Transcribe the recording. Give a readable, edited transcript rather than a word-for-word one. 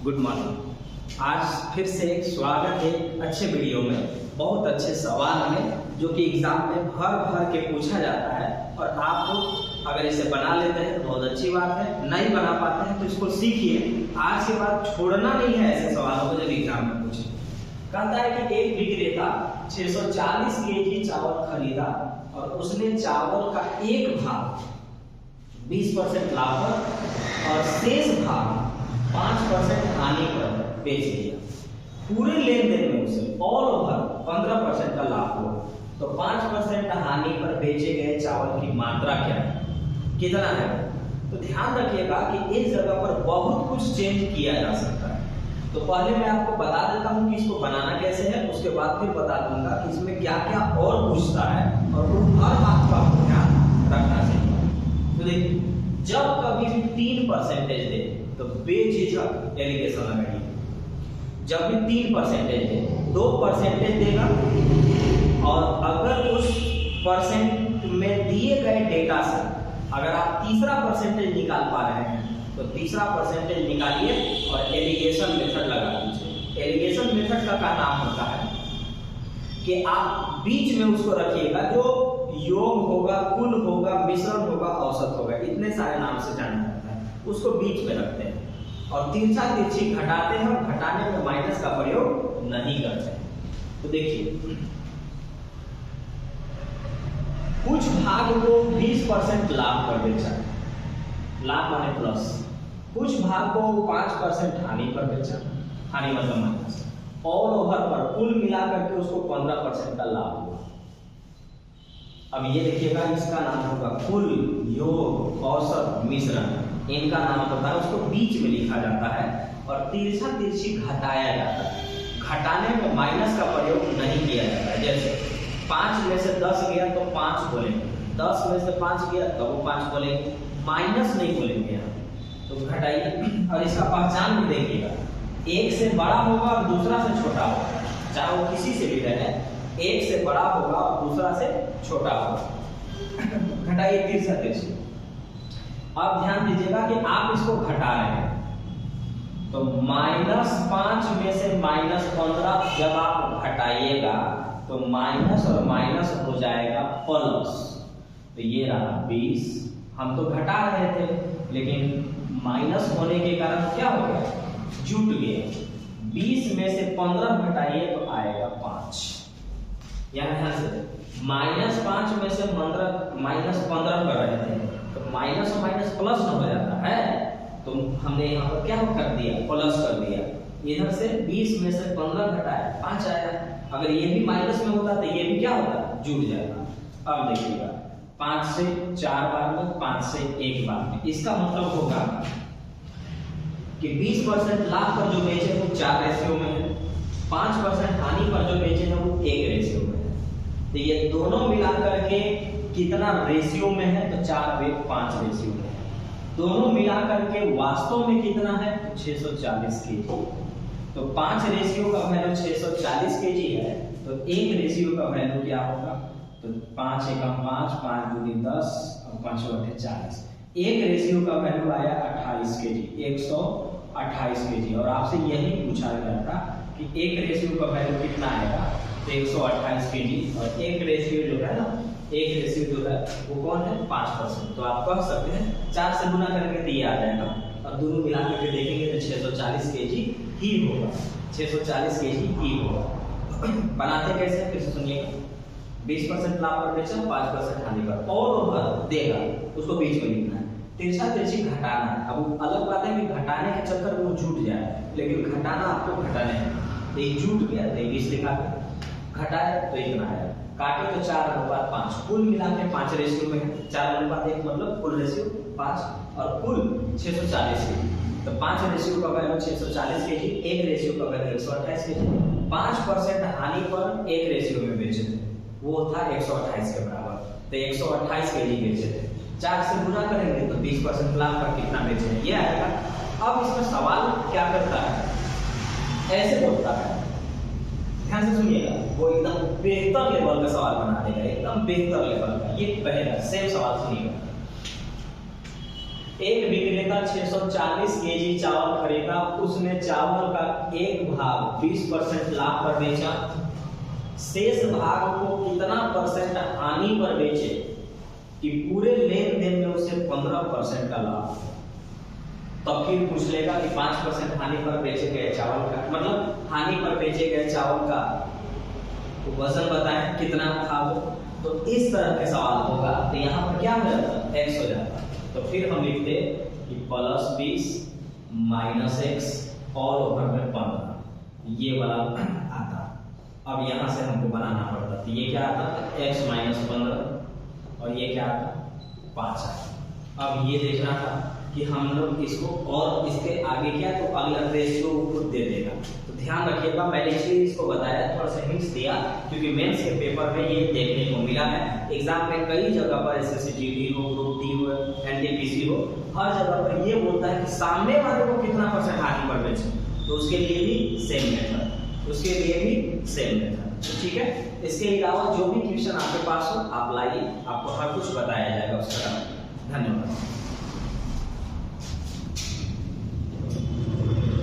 Good morning. आज फिर से स्वागत है अच्छे वीडियो में, बहुत अच्छे सवाल में जो कि एग्जाम में भर भर के पूछा जाता है। और आप लोग अगर इसे बना लेते हैं तो बहुत अच्छी बात है, नहीं बना पाते हैं तो इसको सीखिए। आज के बाद छोड़ना नहीं है ऐसे सवालों को जब एग्जाम में पूछे। कहता है कि एक विक्रेता 640 केजी चावल खरीदा और उसने चावल का एक भाग 20% लाभ पर और शेष भाग 5% हानि पर बेच दिया। पूरे लेन देन में उसे ऑल ओवर 15% का लाभ हुआ। तो 5% हानि पर बेचे गए चावल की मात्रा क्या है, कितना है? तो ध्यान रखिएगा कि इस जगह पर बहुत कुछ चेंज किया जा सकता है। तो पहले मैं आपको बता देता हूं कि इसको बनाना कैसे है, उसके बाद फिर बता दूंगा कि इसमें क्या क्या और पूछता है और हर बात का आपको ध्यान रखना चाहिए। तो देखिए, जब कभी भी 3% दे तो बेझिझक एलिगेशन लगाइए। जब भी 3% दे, 2% देगा और अगर उस परसेंट में दिए गए डेटा से अगर आप तीसरा परसेंटेज निकाल पा रहे हैं तो तीसरा परसेंटेज निकालिए और एलिगेशन मेथड लगा दीजिए। एलिगेशन मेथड का नाम होता है कि आप बीच में उसको रखिएगा, जो योग होगा, कुल होगा, मिश्रण होगा, औसत होगा, इतने सारे नाम से जाना जाता है, उसको बीच में रखते हैं और तिरछा तिरछी घटाते हैं और घटाने में माइनस का प्रयोग नहीं करते हैं। तो देखिए, कुछ भाग को 20% लाभ पर बेचा, लाभ माने प्लस। कुछ भाग को 5% हानि पर बेचा, हानि मतलब माइनस। ऑल ओवर पर कुल मिलाकर के उसको 15% का लाभ हुआ। अब ये देखिएगा, इसका नाम होगा कुल, योग, औसत, मिश्रण, इनका नाम होता है, उसको बीच में लिखा जाता है और तिरछा तिरछी घटाया जाता है। घटाने में माइनस का प्रयोग नहीं किया जाता है। जैसे 5 में से 10 गया तो 5 बोलेंगे, 10 में से 5 गया तो वो 5 बोलेंगे, माइनस नहीं बोलेंगे यहाँ। तो घटाइए और इसका पहचान भी देखिएगा, एक से बड़ा होगा और दूसरा से छोटा होगा, चाहे वो किसी से भी रहे, एक से बड़ा होगा और दूसरा से छोटा होगा। घटाइए तिरछा तिरछी। अब ध्यान दीजिएगा कि आप इसको घटा रहे हैं तो -5 में से -15 जब आप घटाइएगा तो माइनस और माइनस हो जाएगा प्लस। तो ये रहा 20, हम तो घटा रहे थे लेकिन माइनस होने के कारण क्या हो गया, जुट गया। 20 में से 15 घटाइए तो आएगा 5। यहाँ से -5 में से -15 कर रहे थे तो माइनस और माइनस प्लस हो जाता है, तो हमने यहाँ पर क्या कर दिया, प्लस कर दिया। इधर से 20 में से 15 घटाया 5 आया। अगर ये भी माइनस में होता तो ये भी क्या होता, जुड़ जाएगा। अब देखिएगा, 5 से 4 बार में, 5 से 1 बार में, इसका मतलब होगा कि 20% लाभ पर जो बेचे वो 4 रेशियो में है, 5% हानि पर जो बेचे हैं वो 1 रेशियो में है। तो ये दोनों मिलाकर के कितना रेशियो में है, तो 4/5 रेशियो में है। दोनों मिलाकर के वास्तव में कितना है, 640 केजी। तो 5 रेशियो का वैल्यू 640 केजी है, तो 1 रेशियो का वैल्यू क्या होगा, तो 5 एकम 5, 5 दूनी 10 और 5 बटे 40। 1 रेशियो का वैल्यू आया 28 केजी, 128 केजी। और आपसे यही पूछा गया था कि 1 रेशियो का वैल्यू कितना आएगा, तो 128 केजी। और 1 रेशियो जो है ना, 1 रेशियो जो है वो कौन है, 5%। तो आप कह सकते हैं 4 से गुना करके तो ये आ जाएगा और दोनों मिला करके देखेंगे तो 640 केजी ही होगा, 640 केजी ही होगा। बनाते कैसे, फिर से सुनिएगा। 20% लाभ पर बेचा, 5% हानि पर, और ओवर देगा, उसको बीच में लिखना है। तिरछा तिरछी घटाना है। अब अलग बात है कि घटाने के चक्कर में वो जुट जाए, लेकिन घटाना आपको घटाने है। तो ये जुट गया तो 20 लिखा के घटाए तो इतना आया, काटे तो 4/5। कुल मिला के 5 रेशियो में है, 4/1 मतलब कुल रेशियो 5 और कुल 640 केजी। तो 5 रेशियो का वैल्यू 640 केजी, 1 रेशियो का वैल्यू 128 केजी। 5% हानि पर 1 रेशियो में बेचे थे, वो था 128 के बराबर, तो 128 केजी बेचे थे। 4 से गुना करेंगे तो 20% लाभ पर कितना बेचे हैं, ये आएगा। अब इसमें सवाल क्या करता है, ऐसे बोलता है, ध्यान से सुनिएगा, वो एकदम बेहतर लेवल का सवाल बना देगा, एकदम बेहतर लेवल का। ये पहला सेम सवाल सुनिएगा। एक विक्रेता 640 केजी चावल खरीदा, उसने चावल का एक भाग 20% लाभ पर बेचा, शेष भाग को कितना परसेंट हानि पर बेचे कि पूरे लेन देन में उसे 15% का लाभ। तब फिर पूछ लेगा कि 5% हानि पर बेचे गए चावल का, मतलब हानि पर बेचे गए चावल का वजन बताएं कितना था वो। तो इस तरह के सवाल होगा तो यहाँ पर क्या हो जाता है, x हो जाता। तो फिर हम लिखते कि +20 - x ऑल ओवर में 15, ये वाला आता। अब यहाँ से हमको बनाना पड़ता, तो ये क्या आता, x - 15 और ये क्या आता, 5 आता। अब ये देखना था कि हम लोग इसको और इसके आगे क्या, तो अगला रेशियो खुद दे देगा। तो ध्यान रखिएगा, मैंने इसलिए इसको बताया, थोड़ा सा हिंट्स दिया, क्योंकि मेंस के पेपर में ये देखने को मिला है। एग्जाम में कई जगह पर SSCGD हो, ग्रुप डी हो, NTPC हो, हर जगह पर ये बोलता है कि सामने वाले को कितना परसेंट हानि पर बेचे, तो उसके लिए भी सेम मेथड, उसके लिए भी सेम मेथड। तो ठीक है, इसके अलावा जो भी क्वेश्चन आपके पास हो आप लाइए, आपको हर कुछ बताया जाएगा उस तरह।